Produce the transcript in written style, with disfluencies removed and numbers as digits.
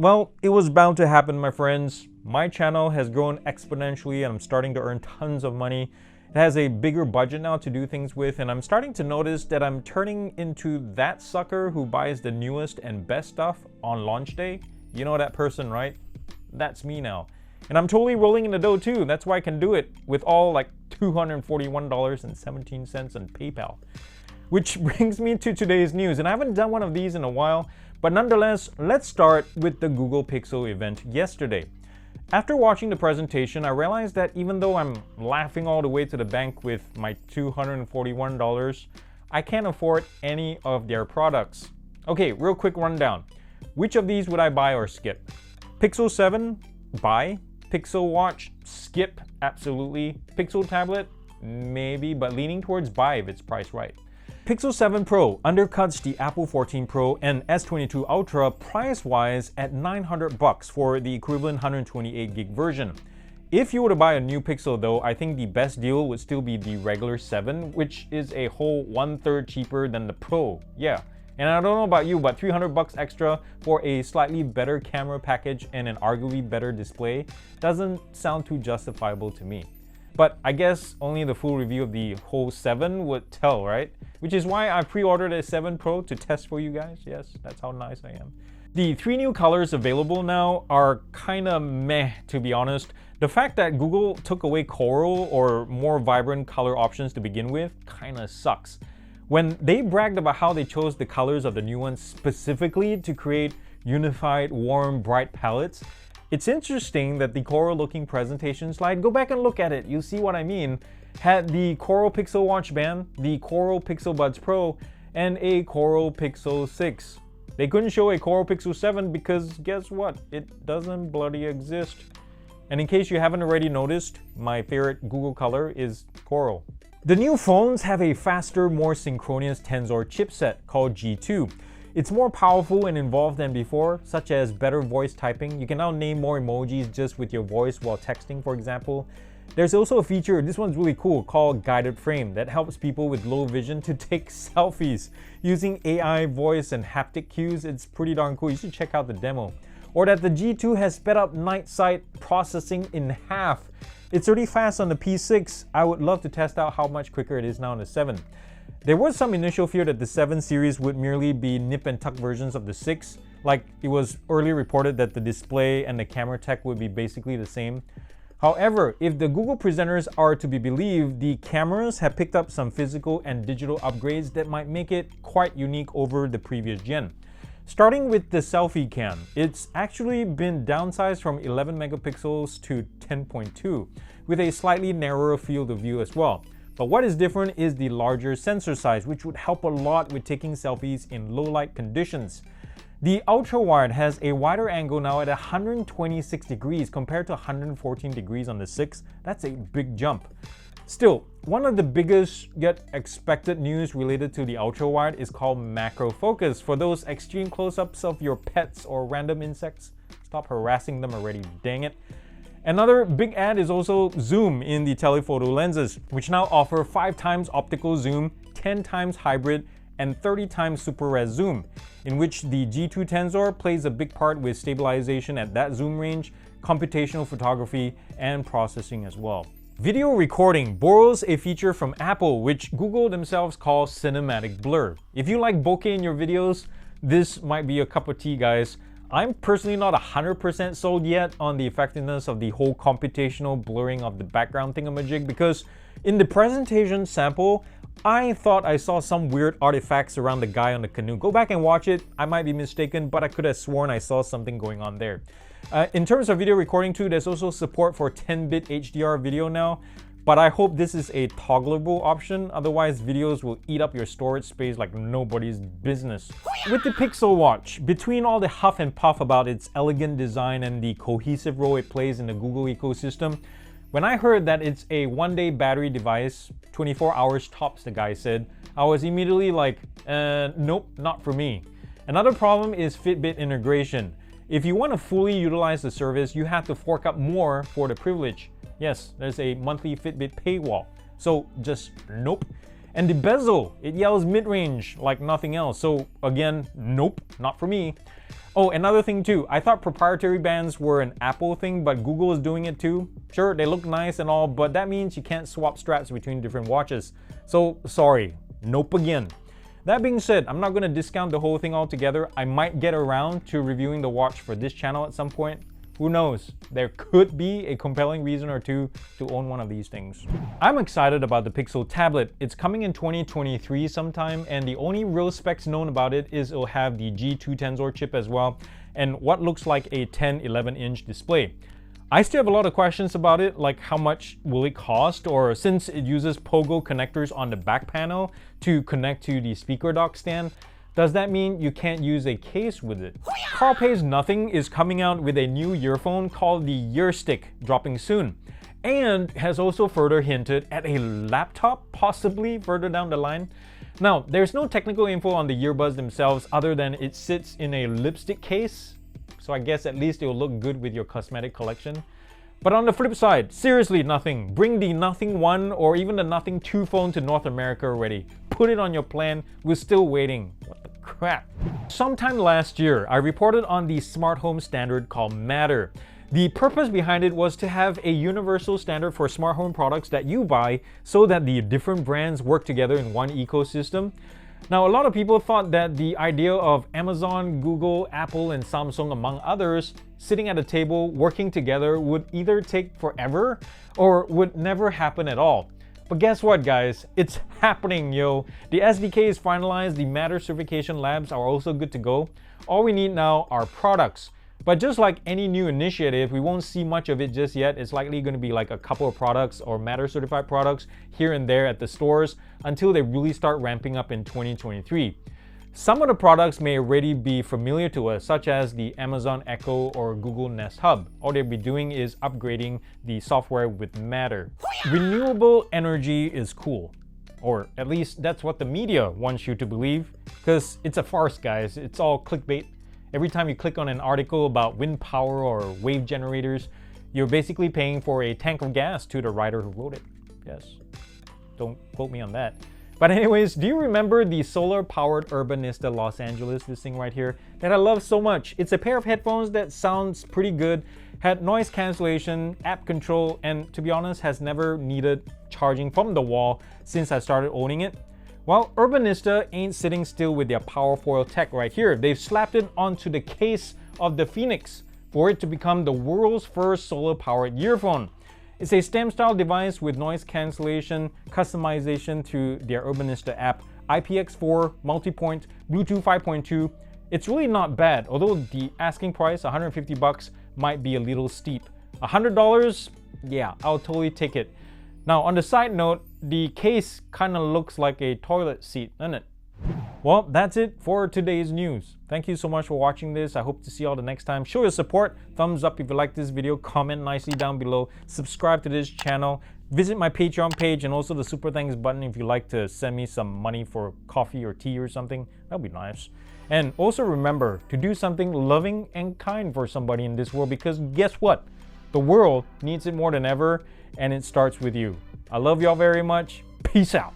Well, it was bound to happen, my friends. My channel has grown exponentially and I'm starting to earn tons of money. It has a bigger budget now to do things with, and I'm starting to notice that I'm turning into that sucker who buys the newest and best stuff on launch day. You know that person, right? That's me now. And I'm totally rolling in the dough too. That's why I can do it with all like $241.17 on PayPal. Which brings me to today's news, and I haven't done one of these in a while, but nonetheless, let's start with the Google Pixel event yesterday. After watching the presentation, I realized that even though I'm laughing all the way to the bank with my $241, I can't afford any of their products. Okay, real quick rundown. Which of these would I buy or skip? Pixel 7, buy. Pixel Watch, skip, absolutely. Pixel Tablet, maybe, but leaning towards buy if it's priced right. Pixel 7 Pro undercuts the Apple 14 Pro and S22 Ultra price-wise at $900 for the equivalent 128 gig version. If you were to buy a new Pixel though, I think the best deal would still be the regular 7, which is a whole 1/3 cheaper than the Pro. Yeah, and I don't know about you, but $300 extra for a slightly better camera package and an arguably better display doesn't sound too justifiable to me. But I guess only the full review of the whole 7 would tell, right? Which is why I pre-ordered a 7 Pro to test for you guys. Yes, that's how nice I am. The 3 new colors available now are kinda meh, to be honest. The fact that Google took away coral or more vibrant color options to begin with kinda sucks. When they bragged about how they chose the colors of the new ones specifically to create unified, warm, bright palettes, it's interesting that the coral-looking presentation slide, go back and look at it, you'll see what I mean, had the Coral Pixel Watch Band, the Coral Pixel Buds Pro, and a Coral Pixel 6. They couldn't show a Coral Pixel 7 because guess what? It doesn't bloody exist. And in case you haven't already noticed, my favorite Google color is coral. The new phones have a faster, more synchronous Tensor chipset called G2. It's more powerful and involved than before, such as better voice typing. You can now name more emojis just with your voice while texting, for example. There's also a feature, this one's really cool, called Guided Frame that helps people with low vision to take selfies using AI voice and haptic cues. It's pretty darn cool. You should check out the demo. Or that the G2 has sped up night sight processing in half. It's already fast on the P6. I would love to test out how much quicker it is now on the 7. There was some initial fear that the 7 series would merely be nip and tuck versions of the 6. Like it was earlier reported that the display and the camera tech would be basically the same. However, if the Google presenters are to be believed, the cameras have picked up some physical and digital upgrades that might make it quite unique over the previous gen. Starting with the selfie cam, it's actually been downsized from 11 megapixels to 10.2, with a slightly narrower field of view as well. But what is different is the larger sensor size, which would help a lot with taking selfies in low light conditions. The ultra wide has a wider angle now at 126 degrees compared to 114 degrees on the 6. That's a big jump. Still, one of the biggest yet expected news related to the ultra wide is called macro focus for those extreme close-ups of your pets or random insects. Stop harassing them already, dang it. Another big add is also zoom in the telephoto lenses, which now offer 5 times optical zoom, 10 times hybrid, and 30 times super res zoom, in which the G2 Tensor plays a big part with stabilization at that zoom range, computational photography, and processing as well. Video recording borrows a feature from Apple, which Google themselves call cinematic blur. If you like bokeh in your videos, this might be a cup of tea, guys. I'm personally not 100% sold yet on the effectiveness of the whole computational blurring of the background thingamajig, because in the presentation sample, I thought I saw some weird artifacts around the guy on the canoe. Go back and watch it. I might be mistaken, but I could have sworn I saw something going on there. In terms of video recording too, there's also support for 10-bit HDR video now, but I hope this is a toggleable option, otherwise videos will eat up your storage space like nobody's business. With the Pixel Watch, between all the huff and puff about its elegant design and the cohesive role it plays in the Google ecosystem, when I heard that it's a one-day battery device, 24 hours tops the guy said, I was immediately like, nope, not for me. Another problem is Fitbit integration. If you want to fully utilize the service, you have to fork up more for the privilege. Yes, there's a monthly Fitbit paywall, so just nope. And the bezel, it yells mid-range like nothing else. So again, nope, not for me. Oh, another thing too, I thought proprietary bands were an Apple thing, but Google is doing it too. Sure, they look nice and all, but that means you can't swap straps between different watches. So sorry, nope again. That being said, I'm not gonna discount the whole thing altogether. I might get around to reviewing the watch for this channel at some point. Who knows? There could be a compelling reason or two to own one of these things. I'm excited about the Pixel tablet. It's coming in 2023 sometime, and the only real specs known about it is it'll have the G2 Tensor chip as well, and what looks like a 10-11-inch display. I still have a lot of questions about it, like how much will it cost, or since it uses Pogo connectors on the back panel to connect to the speaker dock stand, does that mean you can't use a case with it? Carl Pays Nothing is coming out with a new earphone called the Earstick, dropping soon, and has also further hinted at a laptop, possibly further down the line. Now, there's no technical info on the earbuds themselves other than it sits in a lipstick case, so I guess at least it'll look good with your cosmetic collection. But on the flip side, seriously nothing. Bring the Nothing 1 or even the Nothing 2 phone to North America already. Put it on your plan, we're still waiting. What the crap? Sometime last year, I reported on the smart home standard called Matter. The purpose behind it was to have a universal standard for smart home products that you buy so that the different brands work together in one ecosystem. Now, a lot of people thought that the idea of Amazon, Google, Apple, and Samsung, among others, sitting at a table working together would either take forever or would never happen at all. But guess what, guys? It's happening, yo. The SDK is finalized, the Matter certification labs are also good to go. All we need now are products. But just like any new initiative, we won't see much of it just yet. It's likely going to be like a couple of products or Matter certified products here and there at the stores until they really start ramping up in 2023. Some of the products may already be familiar to us, such as the Amazon Echo or Google Nest Hub. All they'll be doing is upgrading the software with Matter. Renewable energy is cool. Or at least that's what the media wants you to believe. Because it's a farce, guys. It's all clickbait. Every time you click on an article about wind power or wave generators, you're basically paying for a tank of gas to the writer who wrote it. Yes, don't quote me on that. But anyways, do you remember the solar-powered Urbanista Los Angeles, this thing right here, that I love so much? It's a pair of headphones that sounds pretty good, had noise cancellation, app control, and to be honest, has never needed charging from the wall since I started owning it. Well, Urbanista ain't sitting still with their powerfoil tech right here. They've slapped it onto the case of the Phoenix for it to become the world's first solar-powered earphone. It's a STEM-style device with noise cancellation, customization through their Urbanista app, IPX4, multi-point, Bluetooth 5.2. It's really not bad, although the asking price, $150, might be a little steep. $100? Yeah, I'll totally take it. Now, on the side note, the case kind of looks like a toilet seat, doesn't it? Well, that's it for today's news. Thank you so much for watching this. I hope to see you all the next time. Show your support. Thumbs up if you like this video. Comment nicely down below. Subscribe to this channel. Visit my Patreon page and also the Super Thanks button if you'd like to send me some money for coffee or tea or something. That'd be nice. And also remember to do something loving and kind for somebody in this world, because guess what? The world needs it more than ever, and it starts with you. I love y'all very much. Peace out.